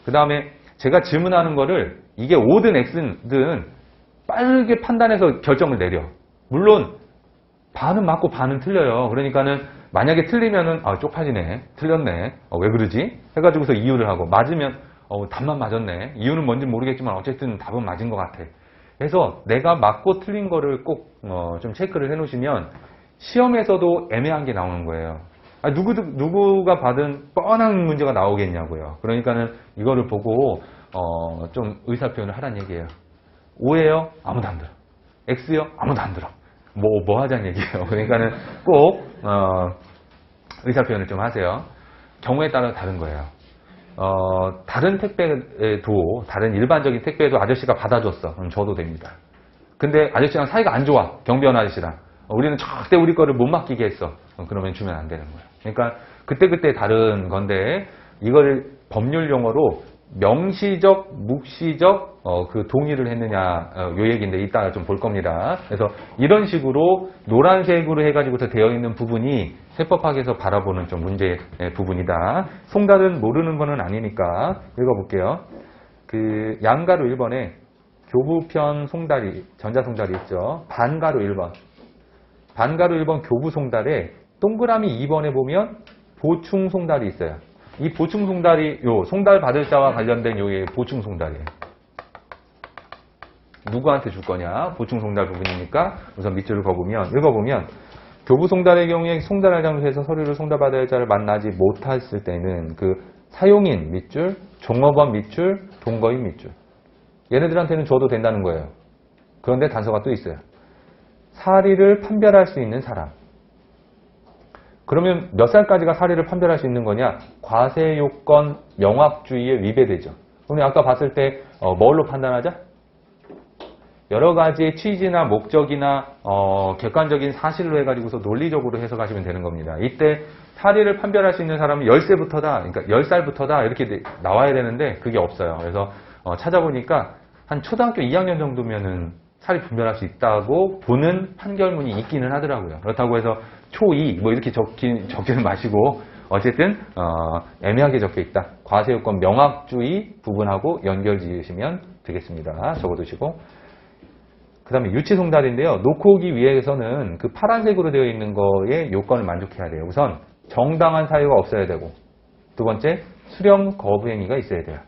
그 다음에 제가 질문하는 거를 이게 O든 X든 빠르게 판단해서 결정을 내려. 물론 반은 맞고 반은 틀려요. 그러니까는 만약에 틀리면은 쪽팔리네, 틀렸네, 왜 그러지? 해가지고서 이유를 하고, 맞으면 답만 맞았네, 이유는 뭔지 모르겠지만 어쨌든 답은 맞은 것 같아. 그래서 내가 맞고 틀린 거를 꼭 좀 체크를 해놓으시면 시험에서도 애매한 게 나오는 거예요. 누구가 받은 뻔한 문제가 나오겠냐고요. 그러니까는 이거를 보고 좀 의사표현을 하란 얘기예요. O예요? 아무도 안 들어. X요? 아무도 안 들어. 뭐 하자는 얘기예요. 그러니까는 꼭 의사표현을 좀 하세요. 경우에 따라 다른 거예요. 다른 택배도, 다른 일반적인 택배도 아저씨가 받아줬어. 그럼 줘도 됩니다. 근데 아저씨랑 사이가 안 좋아. 경비원 아저씨랑. 우리는 절대 우리 거를 못 맡기게 했어. 그러면 주면 안 되는 거예요. 그러니까 그때그때 다른 건데, 이걸 법률 용어로 명시적, 묵시적 그 동의를 했느냐, 요 얘기인데 이따가 좀 볼 겁니다. 그래서 이런 식으로 노란색으로 해가지고서 되어 있는 부분이 세법학에서 바라보는 좀 문제 부분이다. 송달은 모르는 거는 아니니까 읽어볼게요. 그 양가로 1번에 교부편 송달이, 전자송달이 있죠. 반가로 1번. 반가로 1번 교부 송달에 동그라미 2번에 보면 보충 송달이 있어요. 이 보충 송달이 요 송달 받을 자와 관련된 요게 보충 송달이에요. 누구한테 줄 거냐? 보충 송달 부분이니까 우선 밑줄을 읽어보면 교부 송달의 경우에 송달할 장소에서 서류를 송달받을 자를 만나지 못했을 때는 그 사용인 밑줄, 종업원 밑줄, 동거인 밑줄. 얘네들한테는 줘도 된다는 거예요. 그런데 단서가 또 있어요. 사리를 판별할 수 있는 사람. 그러면 몇 살까지가 사리를 판별할 수 있는 거냐? 과세요건 명확주의에 위배되죠. 그럼 아까 봤을 때 뭘로 판단하자? 여러 가지의 취지나 목적이나 객관적인 사실로 해가지고서 논리적으로 해석하시면 되는 겁니다. 이때 사리를 판별할 수 있는 사람은 10세부터다, 그러니까 10살부터다 이렇게 나와야 되는데 그게 없어요. 그래서 찾아보니까 한 초등학교 2학년 정도면은 사리 분별할 수 있다고 보는 판결문이 있기는 하더라고요. 그렇다고 해서 초2 뭐 이렇게 적지는 마시고 어쨌든 애매하게 적혀 있다. 과세요건 명확주의 부분하고 연결 지으시면 되겠습니다. 적어두시고. 그 다음에 유치송달인데요. 놓고 오기 위해서는 그 파란색으로 되어 있는 거에 요건을 만족해야 돼요. 우선 정당한 사유가 없어야 되고, 두 번째 수령 거부 행위가 있어야 돼요.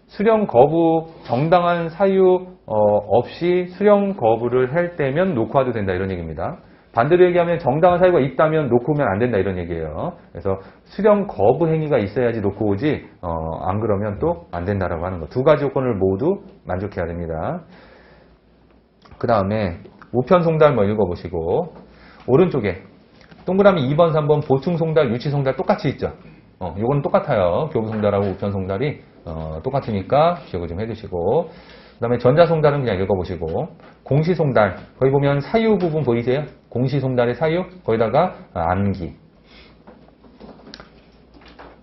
수령 거부, 정당한 사유 없이 수령 거부를 할 때면 놓고 와도 된다 이런 얘기입니다. 반대로 얘기하면 정당한 사유가 있다면 놓고 오면 안 된다 이런 얘기예요. 그래서 수령 거부 행위가 있어야지 놓고 오지 안 그러면 또 안 된다라고 하는 거. 두 가지 요건을 모두 만족해야 됩니다. 그 다음에 우편송달 읽어보시고, 오른쪽에 동그라미 2번, 3번 보충송달, 유치송달 똑같이 있죠. 요거는 똑같아요. 교부송달하고 우편송달이 똑같으니까 기억을 좀 해주시고, 그 다음에 전자송달은 그냥 읽어보시고, 공시송달 거기 보면 사유 부분 보이세요? 공시송달의 사유 거기다가 암기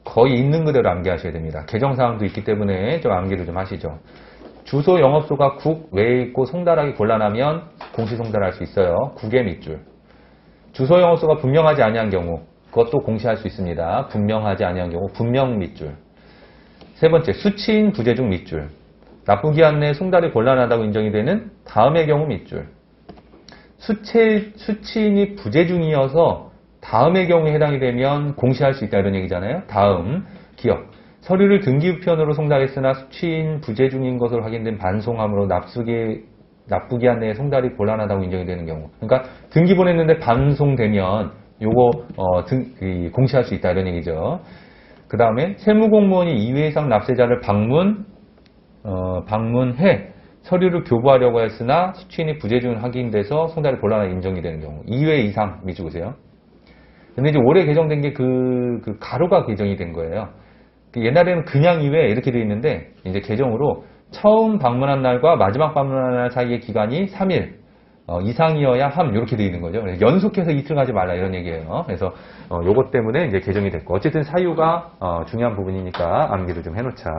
거의 있는 그대로 암기하셔야 됩니다. 개정사항도 있기 때문에 좀 암기를 좀 하시죠. 주소 영업소가 국 외에 있고 송달하기 곤란하면 공시송달할 수 있어요. 국의 밑줄. 주소 영업소가 분명하지 아니한 경우 그것도 공시할 수 있습니다. 분명하지 아니한 경우 분명 밑줄. 세 번째, 수치인 부재중 밑줄. 납부기한 내 송달이 곤란하다고 인정이 되는 다음의 경우 밑줄. 수치인이 부재중이어서 다음의 경우에 해당이 되면 공시할 수 있다 이런 얘기잖아요. 다음, 기억. 서류를 등기우편으로 송달했으나 수취인 부재중인 것으로 확인된 반송함으로 납부기한 내에 송달이 곤란하다고 인정이 되는 경우. 그러니까 등기 보냈는데 반송되면 요거 공시할 수 있다 이런 얘기죠. 그 다음에 세무공무원이 2회 이상 납세자를 방문해 서류를 교부하려고 했으나 수취인이 부재중 확인돼서 송달이 곤란하게 인정이 되는 경우. 2회 이상 밑줄보세요. 근데 이제 올해 개정된 게 그 가로가 개정이 된 거예요. 옛날에는 그냥 2회 이렇게 되어 있는데 이제 개정으로 처음 방문한 날과 마지막 방문한 날 사이의 기간이 3일 이상이어야 함 이렇게 되어 있는 거죠. 연속해서 이틀 가지 말라 이런 얘기예요. 그래서 요것 때문에 이제 개정이 됐고 어쨌든 사유가 중요한 부분이니까 암기를 좀 해놓자.